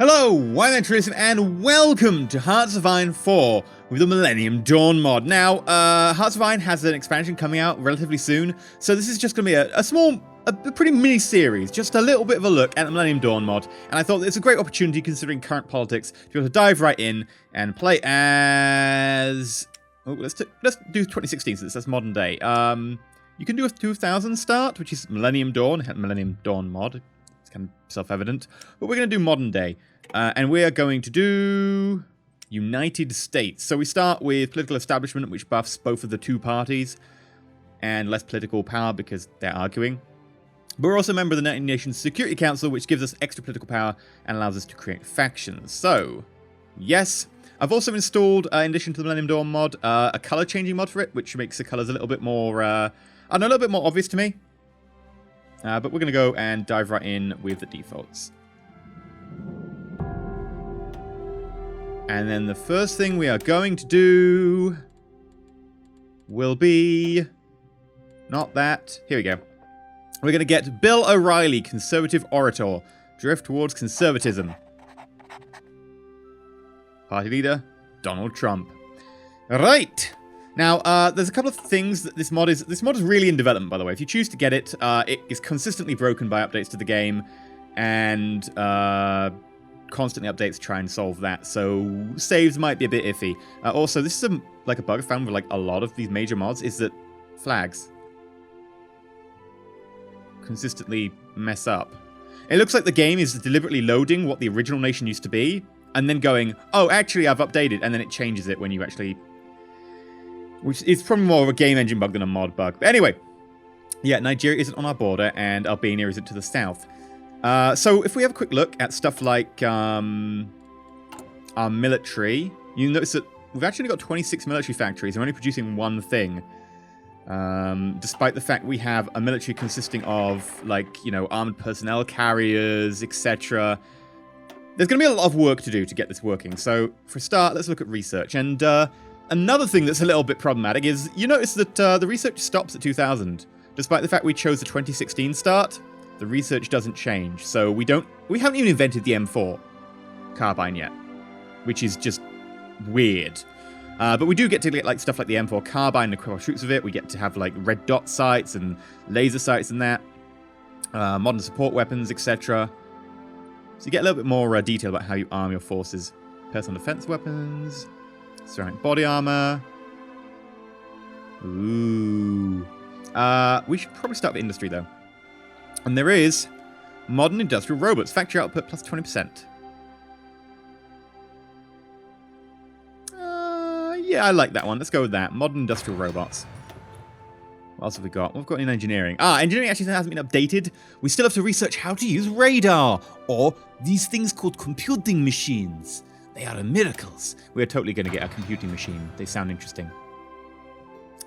Hello, I'm EnterElysium and welcome to Hearts of Iron 4 with the Millennium Dawn mod. Now, Hearts of Iron has an expansion coming out relatively soon, so this is just going to be a pretty mini series, just a little bit of a look at the Millennium Dawn mod, and I thought it's a great opportunity considering current politics to be able to dive right in and play as... Oh, let's do 2016 since that's modern day. You can do a 2000 start, which is Millennium Dawn, Millennium Dawn mod. It's kind of self-evident, but we're going to do modern day. And we are going to do United States. So we start with political establishment, which buffs both of the two parties, and less political power because they're arguing. But we're also a member of the United Nations Security Council, which gives us extra political power and allows us to create factions. So, yes. I've also installed, in addition to the Millennium Dawn mod, a color changing mod for it, which makes the colors a little bit more, a little bit more obvious to me. But we're going to go and dive right in with the defaults. And then the first thing we are going to do will be... Not that. Here we go. We're going to get Bill O'Reilly, conservative orator. Drift towards conservatism. Party leader, Donald Trump. Right. Now, there's a couple of things that this mod is... This mod is really in development, by the way. If you choose to get it, it is consistently broken by updates to the game. And... constantly updates to try and solve that, so saves might be a bit iffy. Also, this is a bug I found with a lot of these major mods, is that flags consistently mess up. It looks like the game is deliberately loading what the original nation used to be, and then going, oh, actually I've updated, and then it changes it when you actually... Which is probably more of a game engine bug than a mod bug. But anyway, yeah, Nigeria isn't on our border, and Albania isn't to the south. So if we have a quick look at stuff like our military, you notice that we've actually got 26 military factories. We're only producing one thing. Despite the fact we have a military consisting of, armored personnel carriers, etc. There's going to be a lot of work to do to get this working. So for a start, let's look at research. And another thing that's a little bit problematic is you notice that the research stops at 2000. Despite the fact we chose the 2016 start... The research doesn't change, so we haven't even invented the M4 carbine yet, which is just weird. But we do get to get stuff like the M4 carbine and equip our troops with it. We get to have red dot sights and laser sights and that, modern support weapons, etc. So you get a little bit more detail about how you arm your forces. Personal defense weapons, ceramic body armor. Ooh. We should probably start with industry though. And there is modern industrial robots. Factory output plus 20%. Yeah, I like that one. Let's go with that. Modern industrial robots. What else have we got? What have we got in engineering? Engineering actually hasn't been updated. We still have to research how to use radar. Or these things called computing machines. They are miracles. We're totally going to get a computing machine. They sound interesting.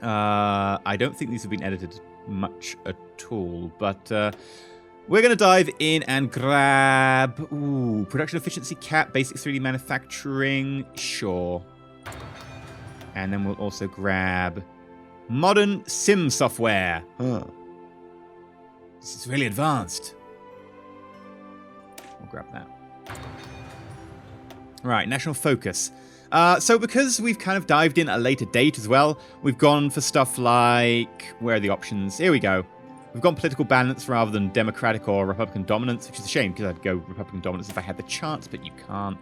I don't think these have been edited much at all, but we're going to dive in and grab production efficiency cap, basic 3D manufacturing, sure, and then we'll also grab modern sim software. This is really advanced. We'll grab that. Right, national focus. So because we've kind of dived in at a later date as well, we've gone for stuff like... Where are the options? Here we go. We've gone political balance rather than Democratic or Republican dominance, which is a shame because I'd go Republican dominance if I had the chance, but you can't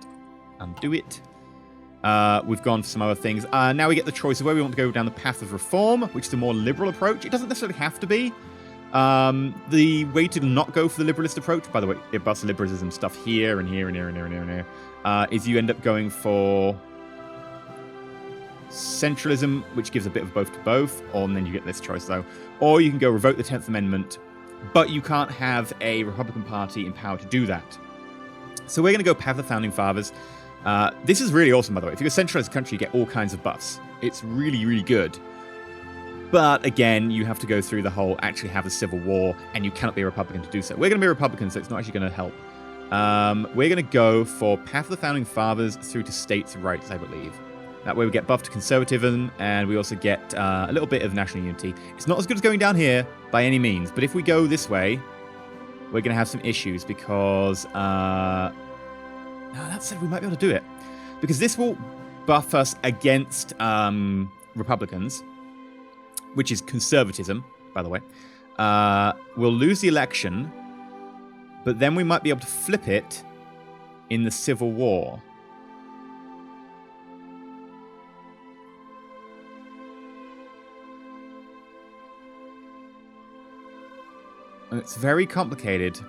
undo it. We've gone for some other things. Now we get the choice of where we want to go down the path of reform, which is a more liberal approach. It doesn't necessarily have to be. The way to not go for the liberalist approach, by the way, it busts liberalism stuff here and here and here and here and here and here, is you end up going for... centralism, which gives a bit of both to both, and then you get this choice though. Or you can go revoke the 10th Amendment, but you can't have a Republican Party in power to do that. So we're going to go path of the Founding Fathers. This is really awesome, by the way. If you're a centralized country, you get all kinds of buffs. It's really, really good. But again, you have to go through the whole actually have a civil war, and you cannot be a Republican to do so. We're going to be a Republican, so it's not actually going to help. We're going to go for path of the Founding Fathers through to states' rights, I believe. That way we get buffed to conservatism, and we also get a little bit of national unity. It's not as good as going down here, by any means, but if we go this way, we're going to have some issues, because Now, that said, we might be able to do it. Because this will buff us against Republicans, which is conservatism, by the way. We'll lose the election, but then we might be able to flip it in the Civil War. And it's very complicated.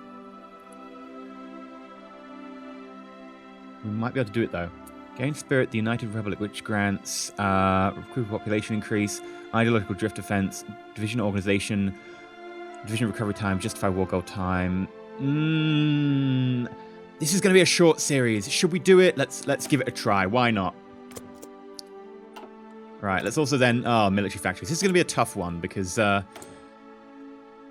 We might be able to do it, though. Gain Spirit, the United Republic, which grants recruit population increase, ideological drift defense, division organization, division recovery time, justify war goal time. This is going to be a short series. Should we do it? Let's give it a try. Why not? Right, let's also then... Oh, military factories. This is going to be a tough one because we're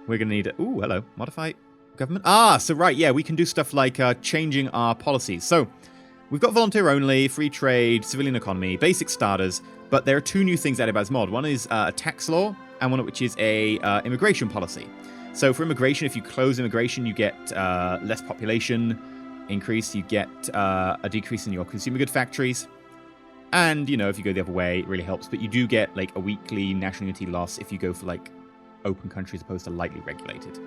going to need... Ooh, hello. Modify government. Ah, so right, yeah, we can do stuff like changing our policies. So... We've got volunteer only, free trade, civilian economy, basic starters, but there are two new things added by this mod. One is a tax law, and one which is a immigration policy. So for immigration, if you close immigration, you get less population increase, you get a decrease in your consumer good factories. And, you know, if you go the other way, it really helps. But you do get, like, a weekly national unity loss if you go for, like, open country as opposed to lightly regulated.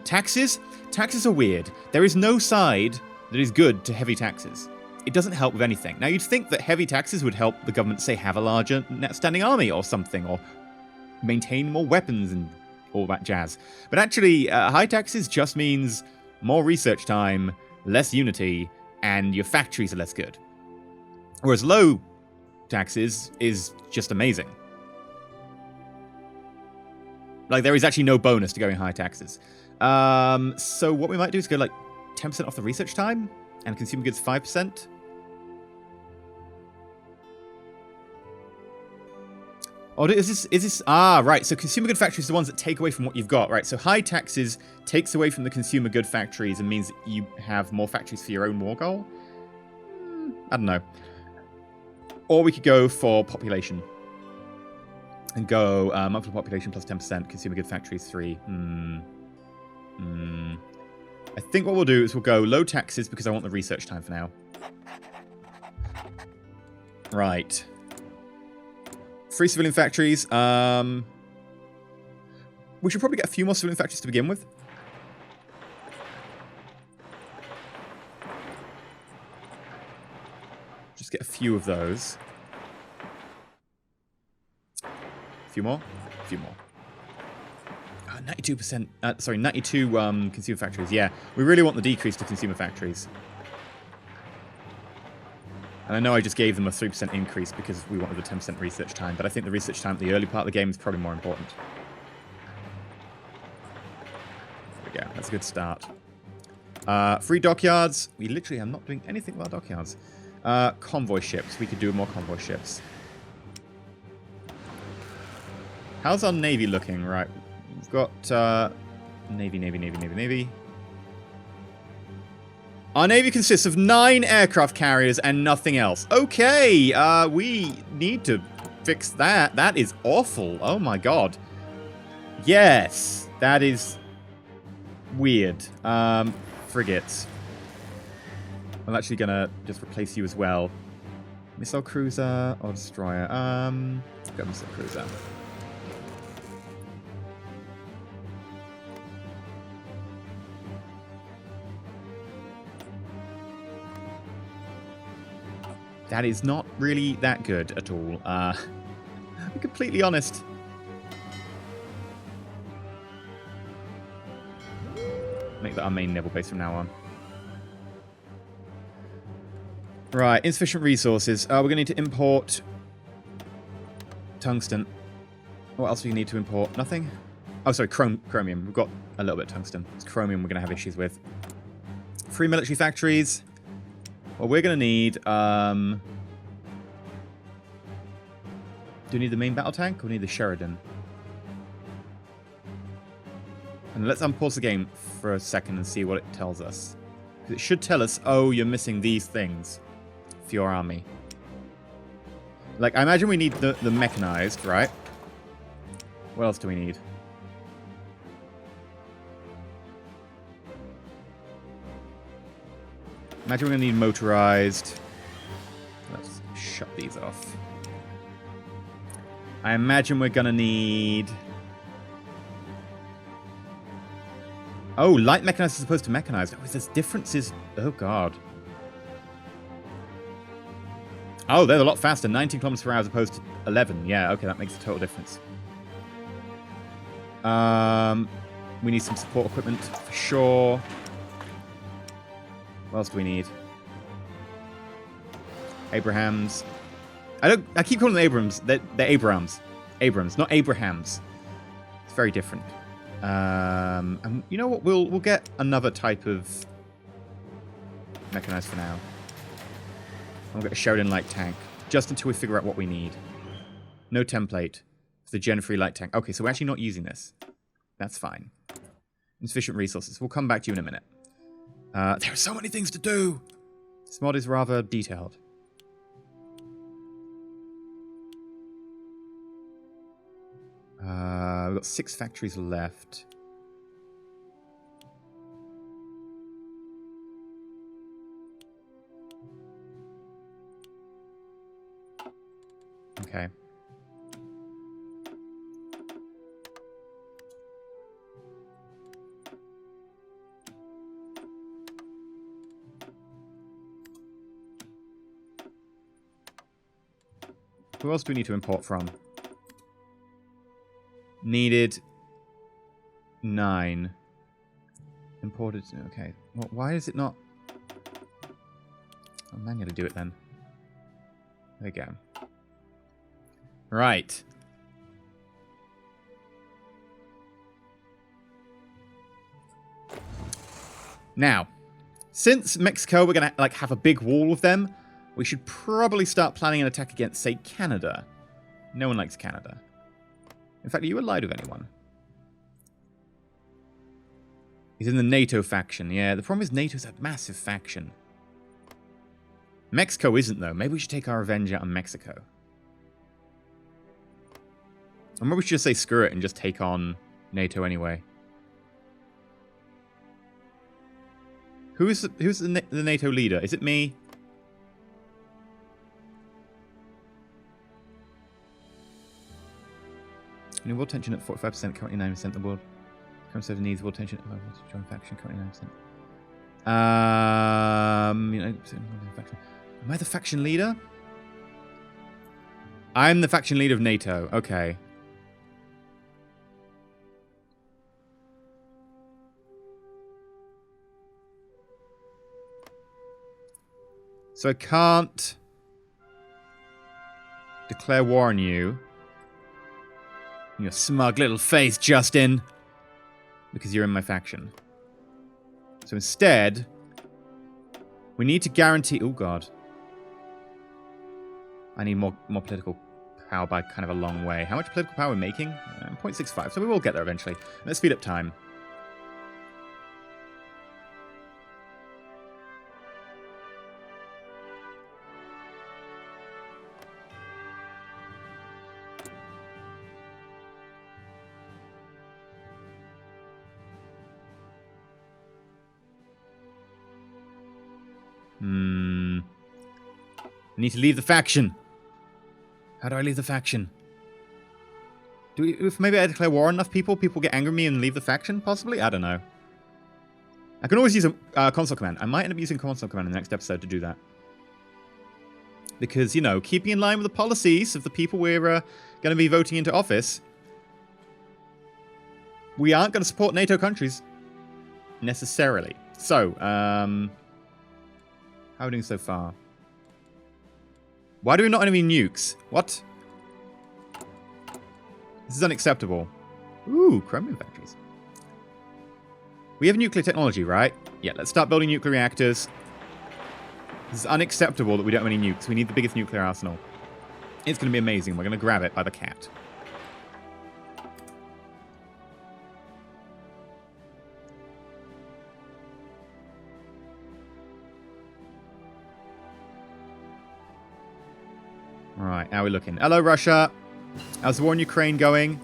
Taxes? Taxes are weird. There is no side that is good to heavy taxes. It doesn't help with anything. Now, you'd think that heavy taxes would help the government, say, have a larger standing army or something, or maintain more weapons and all that jazz. But actually, high taxes just means more research time, less unity, and your factories are less good. Whereas low taxes is just amazing. Like, there is actually no bonus to going high taxes. So what we might do is go, like, 10% off the research time, and consumer goods 5%. Oh, is this? Ah, right. So consumer good factories are the ones that take away from what you've got, right? So high taxes takes away from the consumer good factories and means that you have more factories for your own war goal. I don't know. Or we could go for population and go monthly population plus 10%, consumer good factories 3. I think what we'll do is we'll go low taxes because I want the research time for now. Right. Free civilian factories. We should probably get a few more civilian factories to begin with. Just get a few of those. A few more? A few more. 92%, sorry, 92 consumer factories. Yeah, we really want the decrease to consumer factories. And I know I just gave them a 3% increase because we wanted the 10% research time, but I think the research time at the early part of the game is probably more important. There we go, that's a good start. Free dockyards. We literally are not doing anything about dockyards. Convoy ships. We could do more convoy ships. How's our navy looking? Right. We've got Navy. Our navy consists of 9 aircraft carriers and nothing else. Okay, we need to fix that. That is awful. Oh my god. Yes, that is weird. Frigates. I'm actually gonna just replace you as well. Missile cruiser or destroyer? Go missile cruiser. That is not really that good at all. I'm completely honest. Make that our main naval base from now on. Right, insufficient resources. We're going to need to import tungsten. What else do we need to import? Nothing? Oh, sorry, chromium. We've got a little bit of tungsten. It's chromium we're going to have issues with. Free military factories. Well, we're going to need... do we need the main battle tank or we need the Sheridan? And let's unpause the game for a second and see what it tells us. It should tell us, oh, you're missing these things for your army. Like, I imagine we need the mechanized, right? What else do we need? Imagine we're going to need motorized. Let's shut these off. I imagine we're going to need... Oh, light mechanized as opposed to mechanized. Oh, there's differences. Oh, God. Oh, they're a lot faster. 19 kilometers per hour as opposed to 11. Yeah, okay, that makes a total difference. We need some support equipment for sure. What else do we need? Abrahams. I keep calling them Abrams. They're Abrams. Abrams, not Abrahams. It's very different. And you know what? We'll get another type of mechanized for now. We'll get a Sheridan light tank just until we figure out what we need. No template for the Gen 3 light tank. Okay, so we're actually not using this. That's fine. Insufficient resources. We'll come back to you in a minute. There are so many things to do. This mod is rather detailed. We've got 6 factories left. Okay. Who else do we need to import from? Needed 9. Imported. Okay. Well, why is it not? I'll manually do it then. There you go. Right. Now, since Mexico, we're gonna have a big wall with them. We should probably start planning an attack against, say, Canada. No one likes Canada. In fact, are you allied with anyone? He's in the NATO faction. Yeah, the problem is NATO's a massive faction. Mexico isn't, though. Maybe we should take our revenge out on Mexico. Or maybe we should just say screw it and just take on NATO anyway. Who's the NATO leader? Is it me? World tension at 45%, currently 9%. The world current server needs world tension at join faction, currently 9%. Am I the faction leader? I'm the faction leader of NATO. Okay. So I can't declare war on you. Your smug little face, Justin. Because you're in my faction. So instead, we need to guarantee... Oh, God. I need more political power by kind of a long way. How much political power are we making? 0.65. So we will get there eventually. Let's speed up time. I need to leave the faction. How do I leave the faction? If maybe I declare war on enough people, people get angry at me and leave the faction, possibly? I don't know. I can always use a console command. I might end up using console command in the next episode to do that. Because, you know, keeping in line with the policies of the people we're going to be voting into office, we aren't going to support NATO countries. Necessarily. So, how are we doing so far? Why do we not have any nukes? What? This is unacceptable. Ooh, chromium factories. We have nuclear technology, right? Yeah, let's start building nuclear reactors. This is unacceptable that we don't have any nukes. We need the biggest nuclear arsenal. It's going to be amazing. We're going to grab it by the cat. Alright, how are we looking? Hello, Russia. How's the war in Ukraine going?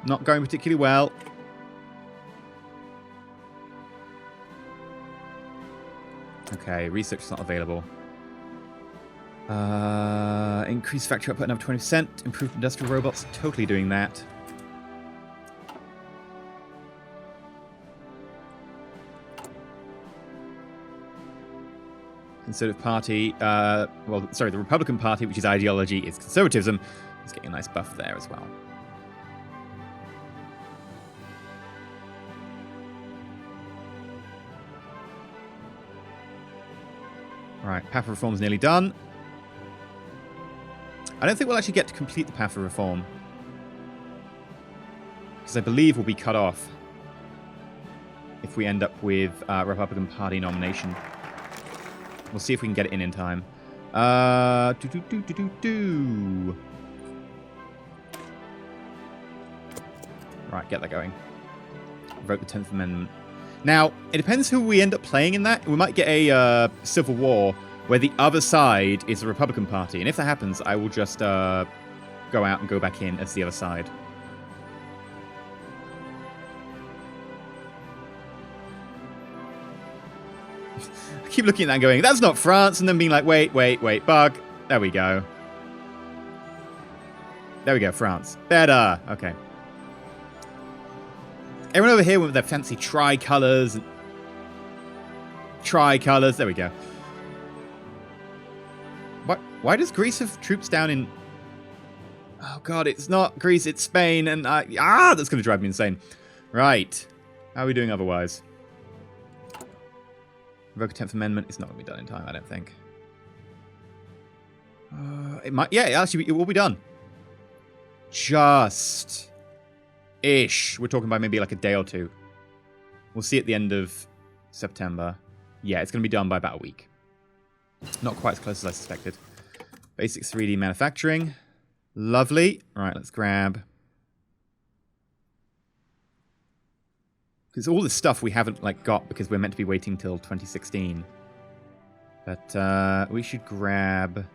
Not going particularly well. Okay, research is not available. Increased factory output another 20%. Improved industrial robots. Totally doing that. Conservative Party, the Republican Party, which is ideology, is conservatism, is getting a nice buff there as well. Right, Path of Reform is nearly done. I don't think we'll actually get to complete the Path of Reform, because I believe we'll be cut off if we end up with Republican Party nomination. We'll see if we can get it in time. Right, get that going. Vote the 10th Amendment. Now, it depends who we end up playing in that. We might get a civil war where the other side is the Republican Party. And if that happens, I will just go out and go back in as the other side. I keep looking at that and going, that's not France, and then being like, wait, bug. There we go. There we go, France. Better. Okay. Everyone over here with their fancy tricolours. Tricolours. There we go. Why does Greece have troops down in... Oh, God, it's not Greece, it's Spain, and that's going to drive me insane. Right. How are we doing otherwise? Revoke a 10th Amendment. It's not going to be done in time, I don't think. It might... Yeah, actually, it will be done. Just... ish. We're talking about maybe like a day or two. We'll see at the end of September. Yeah, it's going to be done by about a week. Not quite as close as I suspected. Basic 3D manufacturing. Lovely. All right, let's grab... Because all this stuff we haven't got because we're meant to be waiting till 2016. But we should grab...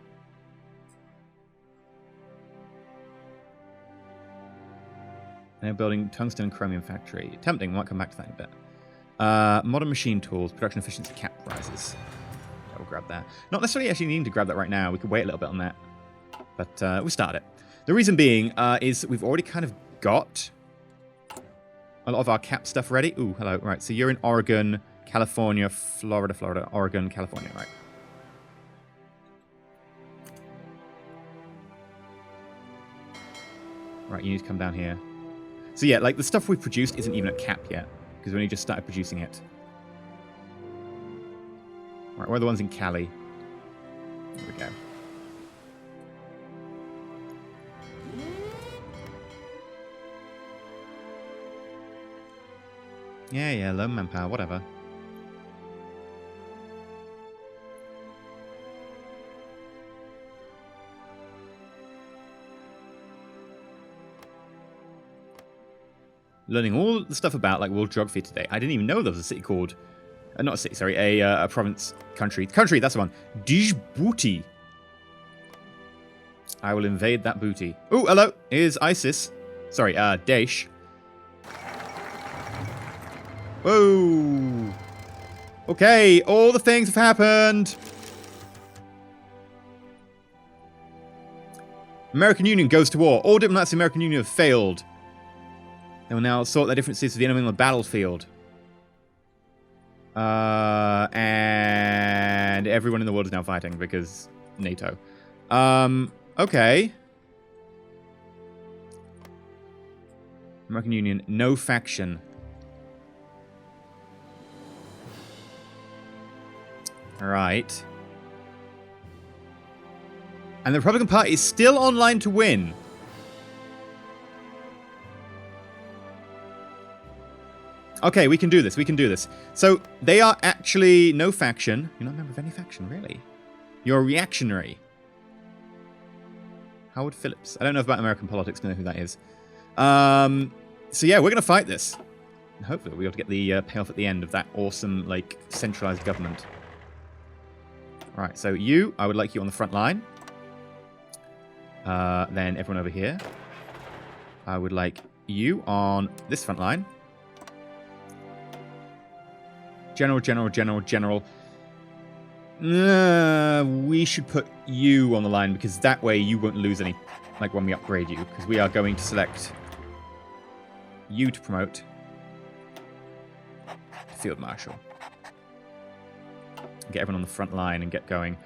Now building tungsten and chromium factory. Tempting, we might come back to that in a bit. Modern machine tools, production efficiency cap rises. Yeah, we'll grab that. Not necessarily actually needing to grab that right now. We could wait a little bit on that. But we'll start it. The reason being is that we've already kind of got a lot of our cap stuff ready. Ooh, hello. Right, so you're in Oregon, California, Florida, Oregon, California, right. Right, you need to come down here. So yeah, the stuff we've produced isn't even at cap yet, because we only just started producing it. Right, where are the ones in Cali? There we go. Yeah, low manpower, whatever. Learning all the stuff about world geography today. I didn't even know there was a city called, not a city, sorry, a province, country, that's the one. Djibouti. I will invade that booty. Oh, hello, here's ISIS. Sorry, Daesh. Whoa. Okay, all the things have happened. American Union goes to war. All diplomats in the American Union have failed. They will now sort their differences with the enemy on the battlefield. And everyone in the world is now fighting because NATO. Okay. American Union, no faction. Alright. And the Republican Party is still online to win. Okay, we can do this. We can do this. So, they are actually no faction. You're not a member of any faction, really. You're reactionary. Howard Phillips. I don't know about American politics to know who that is. So, yeah, we're going to fight this. And hopefully, we'll be able to get the payoff at the end of that awesome, centralized government. Right, so I would like you on the front line. Then everyone over here. I would like you on this front line. General. We should put you on the line, because that way you won't lose any, like, when we upgrade you. Because we are going to select you to promote Field Marshal. Get everyone on the front line and get going.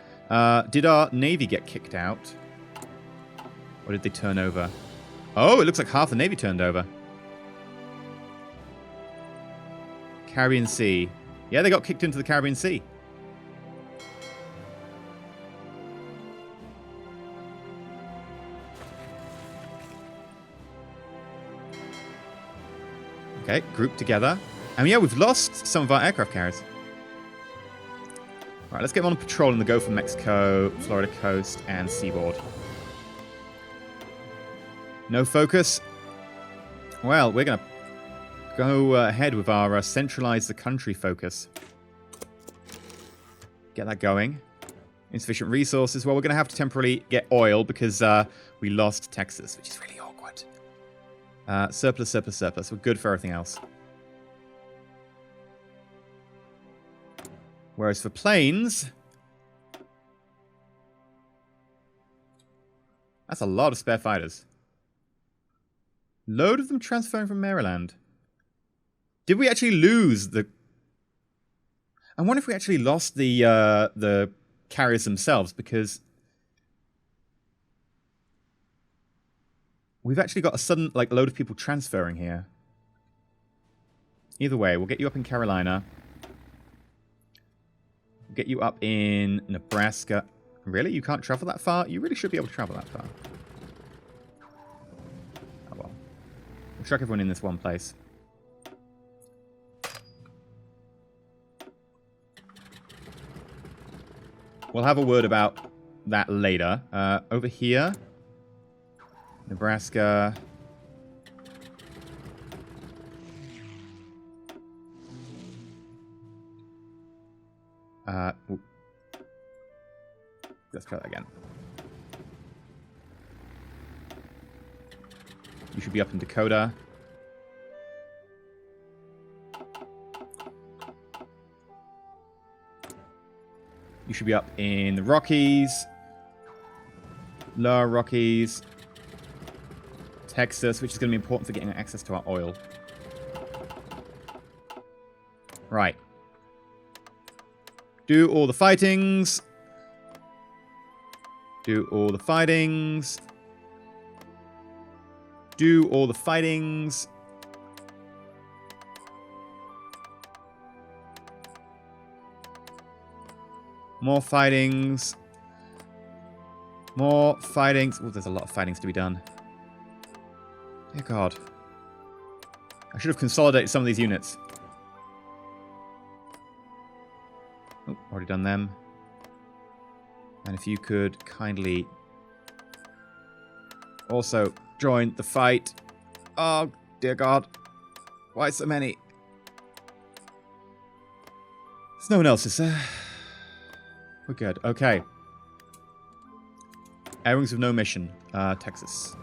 Did our Navy get kicked out? Or did they turn over? Oh, it looks like half the Navy turned over. Caribbean Sea. Yeah, they got kicked into the Caribbean Sea. Okay, grouped together. And yeah, we've lost some of our aircraft carriers. Alright, let's get them on patrol in the Gulf of Mexico, Florida coast, and seaboard. No focus. Well, we're going to go ahead with our centralize the country focus. Get that going. Insufficient resources. Well, we're going to have to temporarily get oil because we lost Texas, which is really awkward. Surplus, surplus, surplus. We're good for everything else. Whereas for planes, that's a lot of spare fighters. Load of them transferring from Maryland. Did we actually lose the... I wonder if we actually lost the carriers themselves, because we've actually got a sudden load of people transferring here. Either way, we'll get you up in Carolina. We'll get you up in Nebraska. Really? You can't travel that far? You really should be able to travel that far. Oh well. We'll chuck everyone in this one place. We'll have a word about that later. Over here, Nebraska. Let's try that again. You should be up in Dakota. You should be up in the Rockies. Lower Rockies. Texas, which is going to be important for getting access to our oil. Right. Do all the fightings. Do all the fightings. Do all the fightings. More fightings. More fightings. Oh, there's a lot of fightings to be done. Dear God. I should have consolidated some of these units. Oh, already done them. And if you could kindly also join the fight. Oh, dear God. Why so many? There's no one else, is there? We're good. Okay. Airings with no mission. Texas.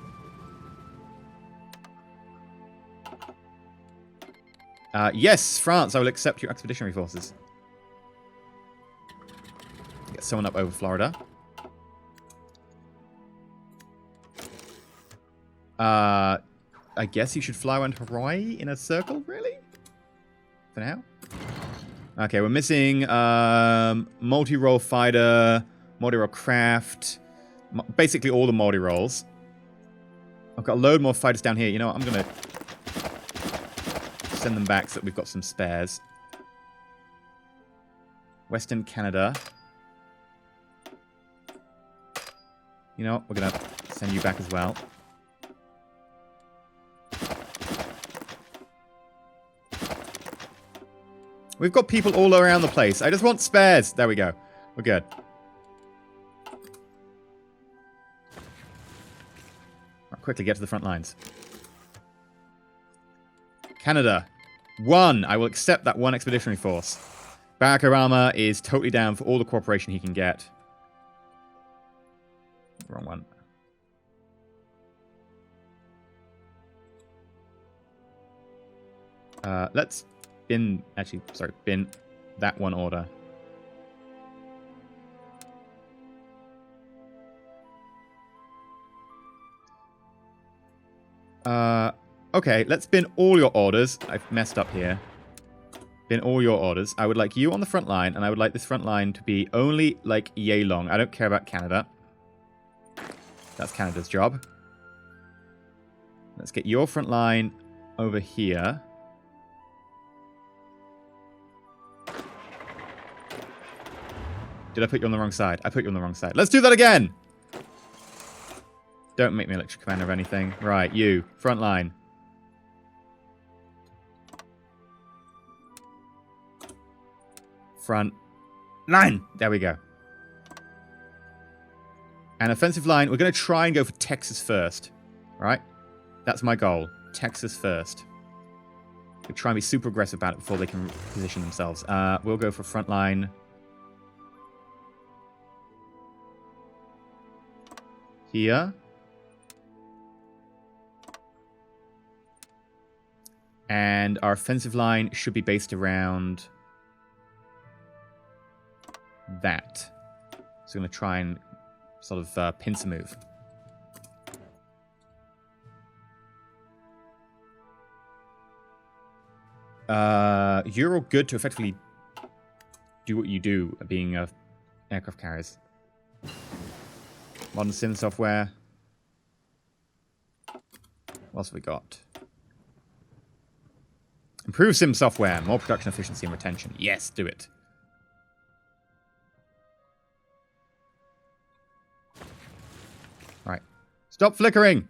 Yes, France. I will accept your expeditionary forces. Get someone up over Florida. I guess you should fly around Hawaii in a circle, really? For now? Okay, we're missing multi-role fighter, multi-role craft, basically all the multi-roles. I've got a load more fighters down here. You know what? I'm going to send them back so that we've got some spares. Western Canada. You know what? We're going to send you back as well. We've got people all around the place. I just want spares. There we go. We're good. Right, quickly get to the front lines. Canada. 1. I will accept that 1 expeditionary force. Barack Obama is totally down for all the cooperation he can get. Wrong one. Let's bin that one order. Okay, let's bin all your orders. I've messed up here. Bin all your orders. I would like you on the front line, and I would like this front line to be only, like, yay long. I don't care about Canada. That's Canada's job. Let's get your front line over here. Did I put you on the wrong side? I put you on the wrong side. Let's do that again! Don't make me electric commander of anything. Right, you. Front line. Front line. There we go. And offensive line, we're going to try and go for Texas first. Right? That's my goal. Texas first. We'll try and be super aggressive about it before they can position themselves. We'll go for front line. Here. And our offensive line should be based around that. So I'm going to try and sort of pincer move. You're all good to effectively do what you do, being aircraft carriers. Modern sim software. What else have we got? Improve sim software, more production efficiency and retention. Yes, do it. Right. Stop flickering!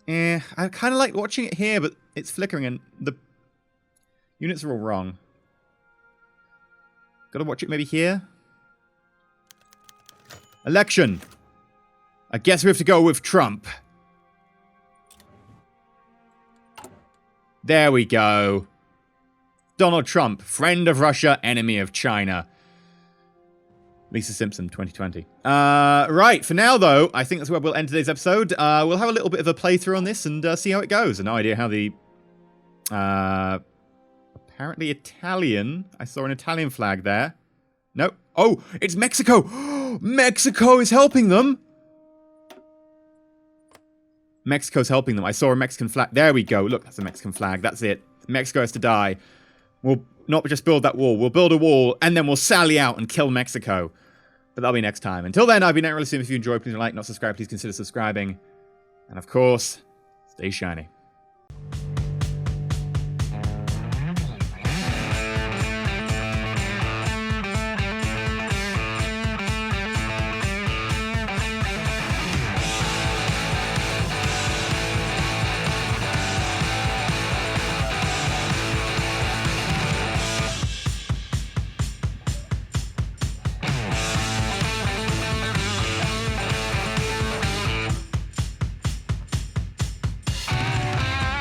I kind of like watching it here, but it's flickering and the units are all wrong. Gotta watch it maybe here. Election! I guess we have to go with Trump. There we go. Donald Trump, friend of Russia, enemy of China. Lisa Simpson, 2020. Right, for now, though, I think that's where we'll end today's episode. We'll have a little bit of a playthrough on this and see how it goes. No idea how the... apparently Italian. I saw an Italian flag there. No. Oh, it's Mexico! Mexico is helping them! Mexico's helping them. I saw a Mexican flag. There we go. Look, that's a Mexican flag. That's it. Mexico has to die. We'll not just build that wall. We'll build a wall, and then we'll sally out and kill Mexico. But that'll be next time. Until then, I've been EnterElysium. If you enjoyed, please like, not subscribe. Please consider subscribing. And of course, stay shiny.